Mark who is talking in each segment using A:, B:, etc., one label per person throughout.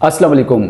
A: अस्सलाम वालेकुम।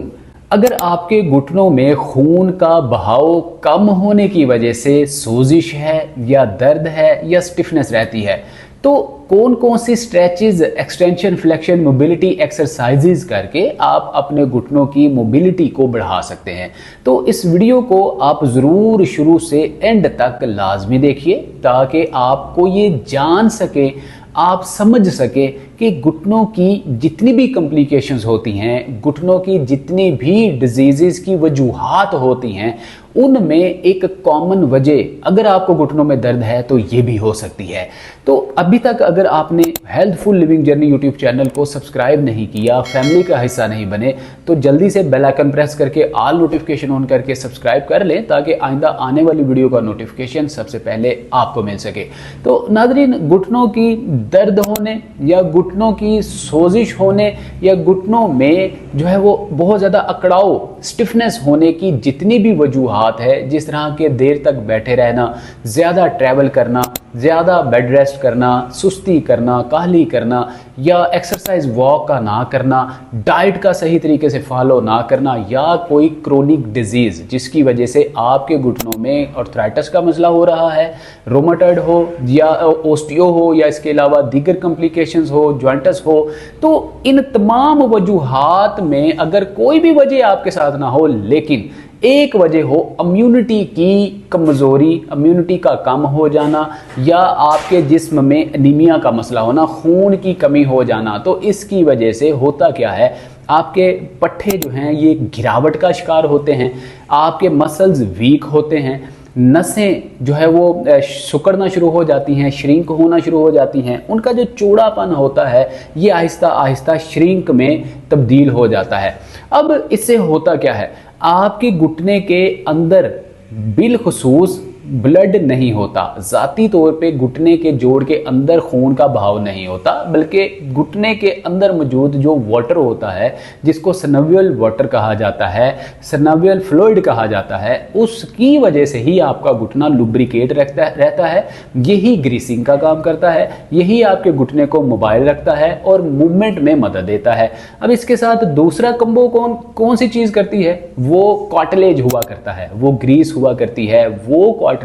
A: अगर आपके घुटनों में खून का बहाव कम होने की वजह से सोजिश है या दर्द है या स्टिफनेस रहती है तो कौन कौन सी stretches, extension, flexion, mobility exercises करके आप अपने घुटनों की मोबिलिटी को बढ़ा सकते हैं। तो इस वीडियो को आप ज़रूर शुरू से एंड तक लाजमी देखिए ताकि आपको ये जान सके, आप समझ सके कि घुटनों की जितनी भी कॉम्प्लिकेशंस होती हैं, घुटनों की जितनी भी डिजीज़ की वजूहात होती हैं, उनमें एक कॉमन वजह अगर आपको घुटनों में दर्द है तो ये भी हो सकती है। तो अभी तक अगर आपने healthful living journey YouTube channel को सब्सक्राइब नहीं किया, फैमिली का हिस्सा नहीं बने, तो जल्दी से बेल आइकन प्रेस करके ऑल नोटिफिकेशन ऑन करके सब्सक्राइब कर लें ताकि आइंदा आने वाली वीडियो का नोटिफिकेशन सबसे पहले आपको मिल सके। तो नाज़रीन, घुटनों की दर्द होने या घुटनों की सोजिश होने या घुटनों में जो है वो बहुत ज़्यादा अकड़ाव, स्टिफनेस होने की जितनी भी वजूहात है, जिस तरह के देर तक बैठे रहना, ज़्यादा ट्रैवल करना, ज़्यादा बेड रेस्ट करना, सुस्ती करना, काहली करना या एक्सरसाइज वॉक का ना करना, डाइट का सही तरीके से फॉलो ना करना या कोई क्रोनिक डिजीज़ जिसकी वजह से आपके घुटनों में आर्थराइटिस का मसला हो रहा है, रोमेटॉइड हो या ओस्टियो हो या इसके अलावा दीगर कॉम्प्लिकेशंस हो, जॉइंटस हो, तो इन तमाम वजूहात में अगर कोई भी वजह आपके साथ ना हो लेकिन एक वजह हो इम्यूनिटी की कमज़ोरी, इम्यूनिटी का कम हो जाना या आपके जिस्म में एनीमिया का मसला होना, खून की कमी हो जाना, तो इसकी वजह से होता क्या है, आपके पट्टे जो हैं ये गिरावट का शिकार होते हैं, आपके मसल्स वीक होते हैं, नसें जो है वो सिकुड़ना शुरू हो जाती हैं, श्रिंक होना शुरू हो जाती हैं, उनका जो चौड़ापन होता है ये आहिस्ता आहिस्ता श्रिंक में तब्दील हो जाता है। अब इससे होता क्या है, आपके घुटने के अंदर बिलखुसूस ब्लड नहीं होता, ज़ाती तौर पे घुटने के जोड़ के अंदर खून का बहाव नहीं होता, बल्कि घुटने के अंदर मौजूद जो वाटर होता है जिसको सनवियल वाटर कहा जाता है, सनवियल फ्लूइड कहा जाता है, उसकी वजह से ही आपका घुटना लुब्रिकेट रहता है। यही ग्रीसिंग का काम करता है, यही आपके घुटने को मोबाइल रखता है और मूवमेंट में मदद देता है। अब इसके साथ दूसरा कंबो कौन सी चीज़ करती है, वो कार्टिलेज हुआ करता है, वो ग्रीस हुआ करती है, वो कार्टिलेज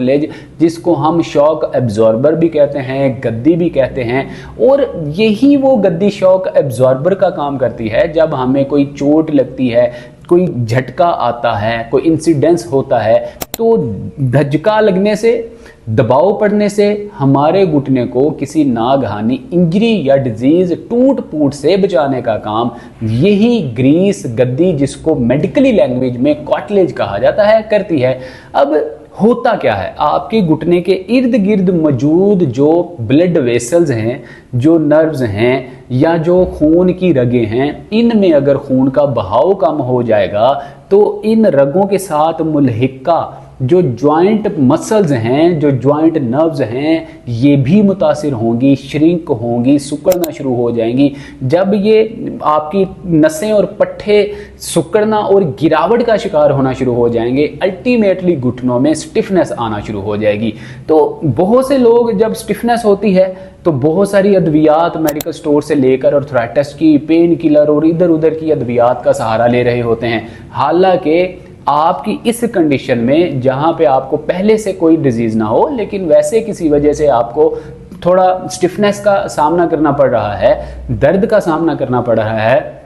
A: जिसको हम शॉक एब्जॉर्बर भी कहते हैं, गद्दी भी कहते हैं, और यही वो गद्दी शॉक एब्जॉर्बर का काम करती है। जब हमें कोई चोट लगती है, कोई झटका आता है, कोई इंसिडेंस होता है, तो धक्का लगने से, दबाव पड़ने से हमारे घुटने को किसी नागहानी इंजरी या डिजीज, टूट फूट से बचाने का काम यही ग्रीस गद्दी, जिसको मेडिकली लैंग्वेज में कार्टिलेज कहा जाता है, करती है। अब होता क्या है, आपके घुटने के इर्द गिर्द मौजूद जो ब्लड वेसल्स हैं, जो नर्व्स हैं या जो खून की रगें हैं, इनमें अगर खून का बहाव कम हो जाएगा तो इन रगों के साथ मुल्हिका जो जॉइंट मसल्स हैं, जो जॉइंट नर्व्स हैं, ये भी मुतासिर होंगी, श्रिंक होंगी, सिकुड़ना शुरू हो जाएंगी। जब ये आपकी नसें और पट्टे सिकुड़ना और गिरावट का शिकार होना शुरू हो जाएंगे, अल्टीमेटली घुटनों में स्टिफनेस आना शुरू हो जाएगी। तो बहुत से लोग जब स्टिफनेस होती है तो बहुत सारी अद्वियात मेडिकल स्टोर से लेकर आर्थराइटिस की, पेन किलर और इधर उधर की अद्वियात का सहारा ले रहे होते हैं। हालांकि आपकी इस कंडीशन में जहां पे आपको पहले से कोई डिजीज ना हो लेकिन वैसे किसी वजह से आपको थोड़ा स्टिफनेस का सामना करना पड़ रहा है, दर्द का सामना करना पड़ रहा है,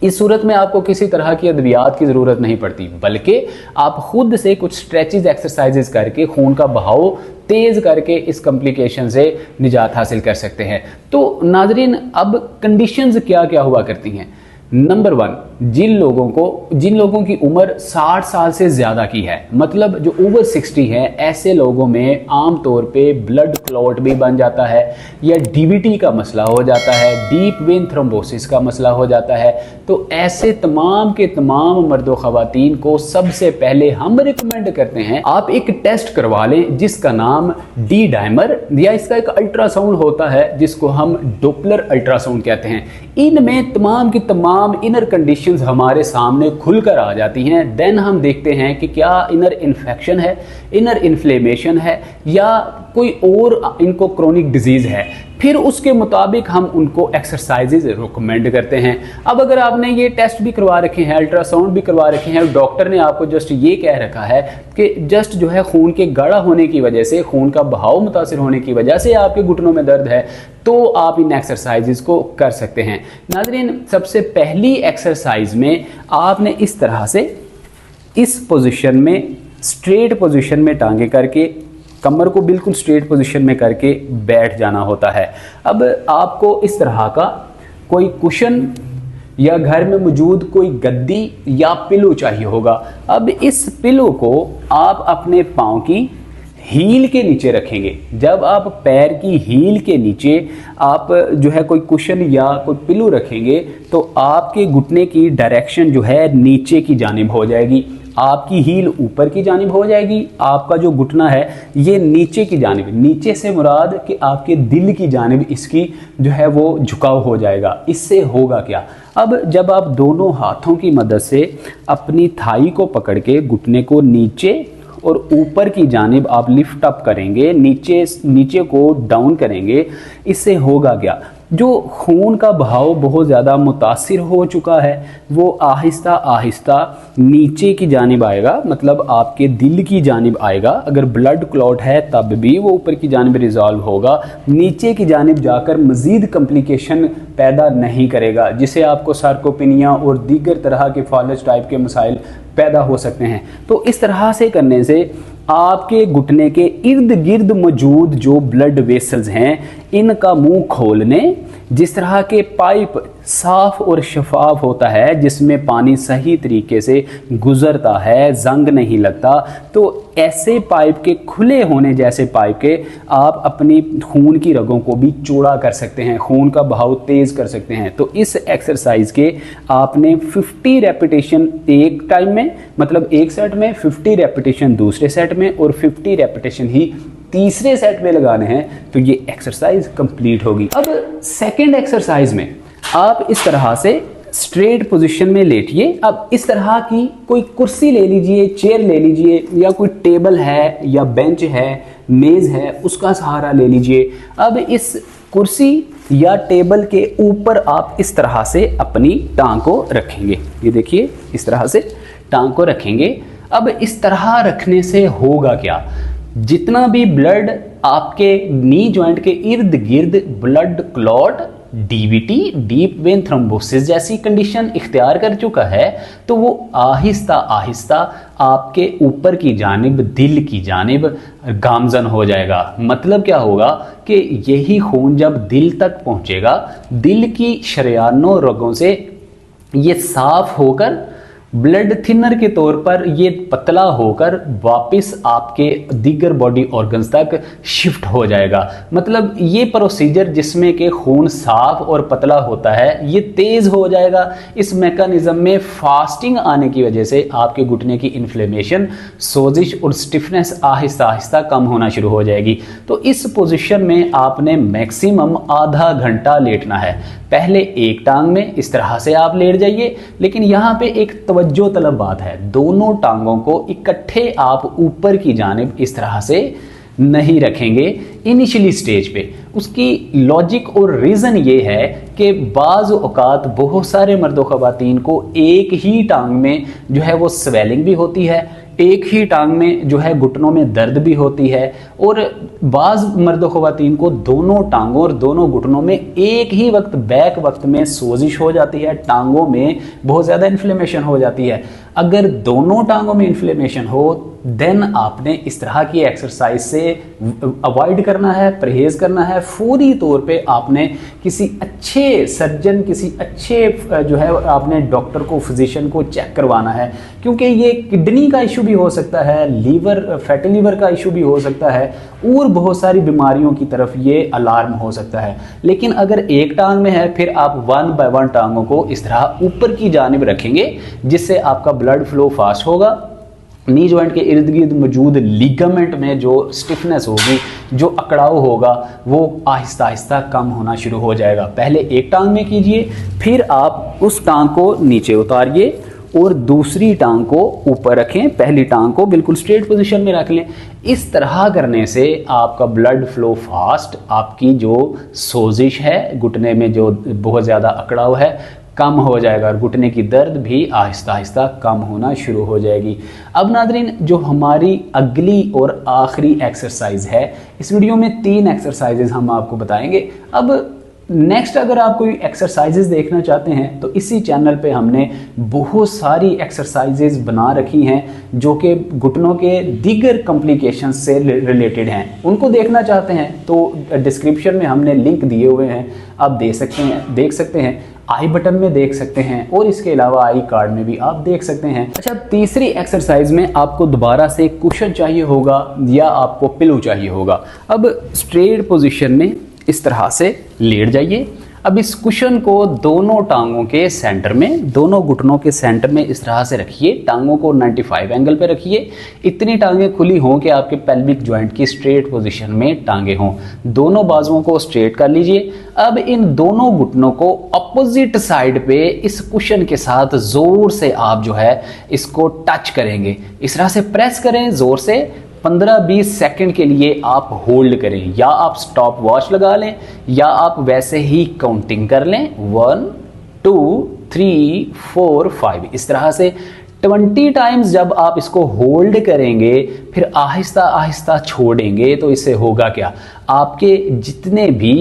A: इस सूरत में आपको किसी तरह की अद्वियात की ज़रूरत नहीं पड़ती, बल्कि आप खुद से कुछ स्ट्रेचेज, एक्सरसाइजेज करके खून का बहाव तेज़ करके इस कॉम्प्लिकेशन से निजात हासिल कर सकते हैं। तो नाजरीन, अब कंडीशंस क्या क्या हुआ करती हैं। नंबर 1, जिन लोगों की उम्र 60 साल से ज़्यादा की है, मतलब जो ओवर 60 है, ऐसे लोगों में आम तौर पे ब्लड क्लॉट भी बन जाता है या डीवीटी का मसला हो जाता है, डीप वेन थ्रोम्बोसिस का मसला हो जाता है। तो ऐसे तमाम के तमाम मर्दों ख़वातीन को सबसे पहले हम रिकमेंड करते हैं आप एक टेस्ट करवा लें जिसका नाम डी डायमर या इसका एक अल्ट्रासाउंड होता है जिसको हम डोपलर अल्ट्रासाउंड कहते हैं। इनमें तमाम की तमाम इनर कंडीशंस हमारे सामने खुलकर आ जाती हैं। देन हम देखते हैं कि क्या इनर इन्फेक्शन है, इनर इन्फ्लेमेशन है या कोई और इनको क्रोनिक डिजीज है। फिर उसके मुताबिक हम उनको एक्सरसाइजेज रिकमेंड करते हैं। अब अगर आपने ये टेस्ट भी करवा रखे हैं, अल्ट्रासाउंड भी करवा रखे हैं, डॉक्टर ने आपको जस्ट ये कह रखा है कि जस्ट जो है खून के गाढ़ा होने की वजह से, खून का बहाव मुतासिर होने की वजह से आपके घुटनों में दर्द है, तो आप इन एक्सरसाइजेज को कर सकते हैं। नाज़रीन, सबसे पहली एक्सरसाइज में आपने इस तरह से इस पोजीशन में, स्ट्रेट पोजीशन में टांगे करके, कमर को बिल्कुल स्ट्रेट पोजीशन में करके बैठ जाना होता है। अब आपको इस तरह का कोई कुशन या घर में मौजूद कोई गद्दी या पिलो चाहिए होगा। अब इस पिलो को आप अपने पाँव की हील के नीचे रखेंगे। जब आप पैर की हील के नीचे आप जो है कोई कुशन या कोई पिलो रखेंगे तो आपके घुटने की डायरेक्शन जो है नीचे की जानिब हो जाएगी, आपकी हील ऊपर की जानिब हो जाएगी, आपका जो घुटना है ये नीचे की जानिब, नीचे से मुराद कि आपके दिल की जानिब इसकी जो है वो झुकाव हो जाएगा। इससे होगा क्या, अब जब आप दोनों हाथों की मदद से अपनी थाई को पकड़ के घुटने को नीचे और ऊपर की जानिब आप लिफ्ट अप करेंगे, नीचे को डाउन करेंगे, इससे होगा क्या, जो खून का बहाव बहुत ज़्यादा मुतासिर हो चुका है वो आहिस्ता आहिस्ता नीचे की जानिब आएगा, मतलब आपके दिल की जानिब आएगा। अगर ब्लड क्लॉट है तब भी वो ऊपर की जानिब रिजॉल्व होगा, नीचे की जानिब जाकर मज़ीद कम्प्लिकेशन पैदा नहीं करेगा, जिसे आपको सार्कोपेनिया और दीगर तरह के फॉलेज टाइप के मसाइल पैदा हो सकते हैं। तो इस तरह से करने से आपके घुटने के इर्द गिर्द मौजूद जो ब्लड वेसल्स हैं इनका मुंह खोलने, जिस तरह के पाइप साफ और शफाफ होता है जिसमें पानी सही तरीके से गुजरता है, जंग नहीं लगता, तो ऐसे पाइप के खुले होने जैसे पाइप के आप अपनी खून की रगों को भी चौड़ा कर सकते हैं, खून का बहाव तेज़ कर सकते हैं। तो इस एक्सरसाइज के आपने 50 रेपिटेशन एक टाइम में, मतलब एक सेट में, 50 रेपिटेशन दूसरे सेट में और 50 रेपिटेशन ही तीसरे सेट में लगाने हैं, तो ये एक्सरसाइज कंप्लीट होगी। अब सेकेंड एक्सरसाइज में आप इस तरह से स्ट्रेट पोजीशन में लेटिए। अब इस तरह की कोई कुर्सी ले लीजिए, चेयर ले लीजिए, या कोई टेबल है या बेंच है, मेज है, उसका सहारा ले लीजिए। अब इस कुर्सी या टेबल के ऊपर आप इस तरह से अपनी टांग को रखेंगे, ये देखिए इस तरह से टांग को रखेंगे। अब इस तरह रखने से होगा क्या, जितना भी ब्लड आपके नी जॉइंट के इर्द गिर्द blood clot, DVT, deep vein thrombosis जैसी कंडीशन इख्तियार कर चुका है, तो वो आहिस्ता आहिस्ता आपके ऊपर की जानिब, दिल की जानिब गामजन हो जाएगा। मतलब क्या होगा कि यही खून जब दिल तक पहुंचेगा, दिल की शरियानों रगों से ये साफ होकर ब्लड थिनर के तौर पर ये पतला होकर वापस आपके दीगर बॉडी ऑर्गन्स तक शिफ्ट हो जाएगा। मतलब ये प्रोसीजर जिसमें कि खून साफ और पतला होता है ये तेज़ हो जाएगा। इस मैकेनिज्म में फास्टिंग आने की वजह से आपके घुटने की इन्फ्लेमेशन, सोजिश और स्टिफनेस आहिस्ता आहिस्ता कम होना शुरू हो जाएगी। तो इस पोजीशन में आपने मैक्सिमम आधा घंटा लेटना है। पहले एक टांग में इस तरह से आप लेट जाइए, लेकिन यहाँ पे एक तवज्जो तलब बात है, दोनों टांगों को इकट्ठे आप ऊपर की जानिब इस तरह से नहीं रखेंगे इनिशियली स्टेज पे। उसकी लॉजिक और रीज़न ये है कि बाज़ औक़ात बहुत सारे मर्दों ख़वातीन को एक ही टांग में जो है वो स्वेलिंग भी होती है, एक ही टांग में जो है घुटनों में दर्द भी होती है, और बाज़ मर्दों ख़वातीन को दोनों टांगों और दोनों घुटनों में एक ही वक्त बैक वक्त में सोजिश हो जाती है, टांगों में बहुत ज़्यादा इन्फ्लेमेशन हो जाती है। अगर दोनों टांगों में इन्फ्लेमेशन हो देन आपने इस तरह की एक्सरसाइज से अवॉइड करना है, परहेज़ करना है। फौरी तौर पे आपने किसी अच्छे सर्जन, किसी अच्छे जो है आपने डॉक्टर को, फिजिशियन को चेक करवाना है, क्योंकि ये किडनी का इशू भी हो सकता है, लीवर, फैटी लीवर का इशू भी हो सकता है, और बहुत सारी बीमारियों की तरफ ये अलार्म हो सकता है। लेकिन अगर एक टांग में है फिर आप 1 बाय 1 टांगों को इस तरह ऊपर की जानिब रखेंगे, जिससे आपका ब्लड फ्लो फास्ट होगा। नी जॉइंट के इर्द गिर्द मौजूद लिगामेंट में जो स्टिफनेस होगी, जो अकड़ाव होगा, वो आहिस्ता आहिस्ता कम होना शुरू हो जाएगा। पहले एक टांग में कीजिए, फिर आप उस टांग को नीचे उतारिए और दूसरी टांग को ऊपर रखें, पहली टांग को बिल्कुल स्ट्रेट पोजीशन में रख लें। इस तरह करने से आपका ब्लड फ्लो फास्ट, आपकी जो सोजिश है घुटने में जो बहुत ज़्यादा अकड़ाव है कम हो जाएगा और घुटने की दर्द भी आहिस्ता आहिस्ता कम होना शुरू हो जाएगी। अब नाज़रीन, जो हमारी अगली और आखिरी एक्सरसाइज है, इस वीडियो में 3 एक्सरसाइजेज हम आपको बताएंगे। अब नेक्स्ट अगर आप कोई एक्सरसाइजेज देखना चाहते हैं तो इसी चैनल पे हमने बहुत सारी एक्सरसाइजेज बना रखी हैं जो कि घुटनों के दीगर कॉम्प्लिकेशन से रिलेटेड हैं। उनको देखना चाहते हैं तो डिस्क्रिप्शन में हमने लिंक दिए हुए हैं, आप देख सकते हैं, आई बटन में देख सकते हैं और इसके अलावा आई कार्ड में भी आप देख सकते हैं। अच्छा, तीसरी एक्सरसाइज में आपको दोबारा से कुशन चाहिए होगा या आपको पिलो चाहिए होगा। अब स्ट्रेट पोजीशन में इस तरह से लेट जाइए। अब इस कुशन को दोनों टांगों के सेंटर में, दोनों घुटनों के सेंटर में इस तरह से रखिए। टांगों को 95 एंगल पे रखिए। इतनी टांगें खुली हों कि आपके पेल्विक जॉइंट की स्ट्रेट पोजीशन में टांगें हों। दोनों बाजुओं को स्ट्रेट कर लीजिए। अब इन दोनों घुटनों को अपोजिट साइड पे इस कुशन के साथ जोर से आप जो है इसको टच करेंगे। इस तरह से प्रेस करें जोर से। 15-20 सेकंड के लिए आप होल्ड करें, या आप स्टॉप वॉच लगा लें या आप वैसे ही काउंटिंग कर लें 1 2 3 4 5। इस तरह से 20 टाइम्स जब आप इसको होल्ड करेंगे फिर आहिस्ता आहिस्ता छोड़ेंगे तो इससे होगा क्या, आपके जितने भी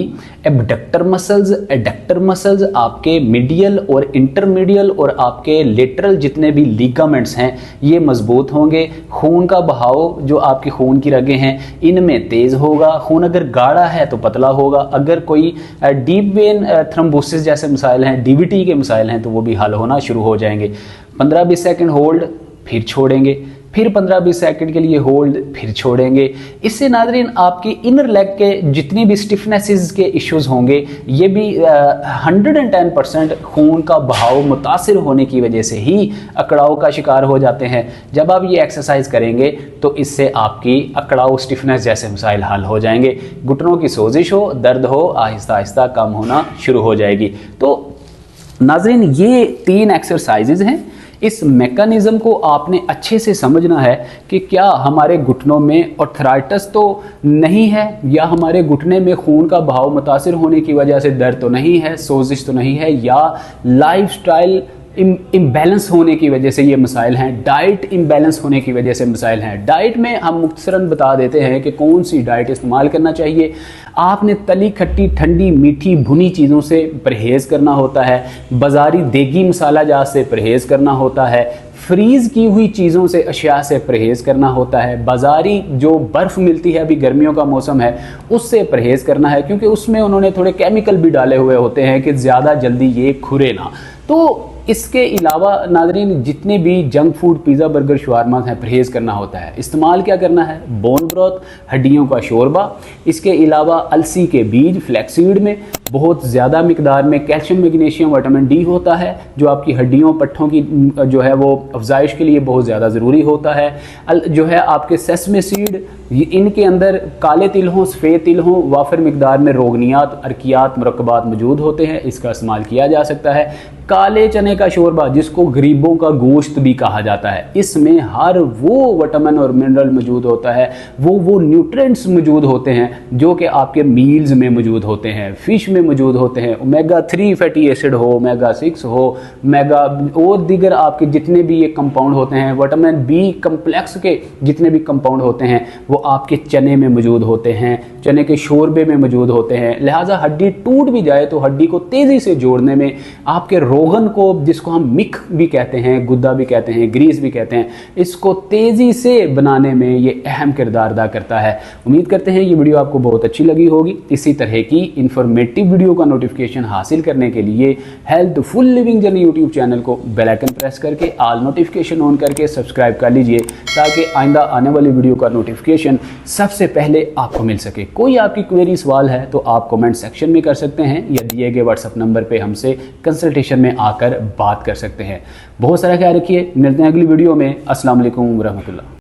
A: एबडक्टर मसल्स, एडक्टर मसल्स, आपके मीडियल और इंटरमीडियल और आपके लेटरल जितने भी लिगामेंट्स हैं ये मजबूत होंगे। खून का बहाव, जो आपकी खून की रगें हैं, इनमें तेज होगा। खून अगर गाढ़ा है तो पतला होगा। अगर कोई डीप वेन थ्रोम्बोसिस जैसे मसाइल हैं, डीवीटी के मसाइल हैं, तो वो भी हल होना शुरू हो जाएंगे। 15-20 सेकंड होल्ड, फिर छोड़ेंगे, फिर 15-20 सेकंड के लिए होल्ड, फिर छोड़ेंगे। इससे नाज़रीन आपकी इनर लेग के जितनी भी स्टिफनेसेस के इश्यूज होंगे ये भी 110% खून का बहाव मुतासिर होने की वजह से ही अकड़ाव का शिकार हो जाते हैं। जब आप ये एक्सरसाइज करेंगे तो इससे आपकी अकड़ाव, स्टिफनेस जैसे मसाइल हल हो जाएंगे। घुटनों की सोजिश हो, दर्द हो, आहिस्ता आहिस्ता कम होना शुरू हो जाएगी। तो नाज़रीन, ये 3 एक्सरसाइजेज हैं। इस मैकेनिज्म को आपने अच्छे से समझना है कि क्या हमारे घुटनों में आर्थराइटिस तो नहीं है, या हमारे घुटने में खून का बहाव मुतासिर होने की वजह से दर्द तो नहीं है, सोजिश तो नहीं है, या लाइफस्टाइल इम्बैलेंस होने की वजह से ये मसाइल हैं, डाइट इम्बैलेंस होने की वजह से मसाइल हैं। डाइट में हम मुख्तसरन बता देते हैं कि कौन सी डाइट इस्तेमाल करना चाहिए। आपने तली, खट्टी, ठंडी, मीठी, भुनी चीज़ों से परहेज़ करना होता है। बाज़ारी देगी मसाला जात से परहेज़ करना होता है। फ्रीज़ की हुई चीज़ों से, अशिया से परहेज़ करना होता है। बाज़ारी जो बर्फ़ मिलती है, अभी गर्मियों का मौसम है, उससे परहेज़ करना है, क्योंकि उसमें उन्होंने थोड़े केमिकल भी डाले हुए होते हैं कि ज़्यादा जल्दी ये खुरे ना। तो इसके अलावा नाज़रीन जितने भी junk food, pizza, burger, shawarma हैं, परहेज़ करना होता है। इस्तेमाल क्या करना है? बोन ब्रोथ, हड्डियों का शोरबा। इसके अलावा अलसी के बीज, फ्लैक्सीड में बहुत ज़्यादा मिकदार में कैल्शियम, मैग्नीशियम, विटामिन डी होता है, जो आपकी हड्डियों, पट्ठों की जो है वो अफजाइश के लिए बहुत ज़्यादा ज़रूरी होता है। जो है आपके सेसमे सीड, इनके अंदर काले तिल हों, सफ़ेद तिल हों, वाफिर मिकदार में रोगनियात, अर्कियात, मुरक्कबात मौजूद होते हैं, इसका इस्तेमाल किया जा सकता है। काले चने का शोरबा, जिसको गरीबों का गोश्त भी कहा जाता है, इसमें हर वो विटामिन और मिनरल मौजूद होता है, वो न्यूट्रिएंट्स मौजूद होते हैं जो कि आपके मील्स में मौजूद होते हैं, फ़िश में मौजूद होते हैं। ओमेगा 3 फैटी एसिड हो, ओमेगा 6 हो, ओमेगा और दीगर आपके जितने भी ये कंपाउंड होते हैं, विटामिन बी कम्प्लेक्स के जितने भी कंपाउंड होते हैं वो आपके चने में मौजूद होते हैं, चने के शोरबे में मौजूद होते हैं। लिहाजा हड्डी टूट भी जाए तो हड्डी को तेज़ी से जोड़ने में, आपके रोगन को, जिसको हम मिक भी कहते हैं, गुद्दा भी कहते हैं, ग्रीस भी कहते हैं, इसको तेज़ी से बनाने में ये अहम किरदार अदा करता है। उम्मीद करते हैं ये वीडियो आपको बहुत अच्छी लगी होगी। इसी तरह की इंफॉर्मेटिव वीडियो का नोटिफिकेशन हासिल करने के लिए health full living journey YouTube channel को बेल आइकन प्रेस करके ऑल नोटिफिकेशन ऑन करके सब्सक्राइब कर लीजिए, ताकि आइंदा आने वाली वीडियो का नोटिफिकेशन सबसे पहले आपको मिल सके। कोई आपकी क्वेरी, सवाल है तो आप कमेंट सेक्शन में कर सकते हैं, या दिए गए व्हाट्सएप नंबर पर हमसे कंसल्टेशन में आकर बात कर सकते हैं। बहुत सारा ख्याल रखिए, मिलते हैं अगली वीडियो में। अस्सलाम वालेकुम रहमतुल्लाह।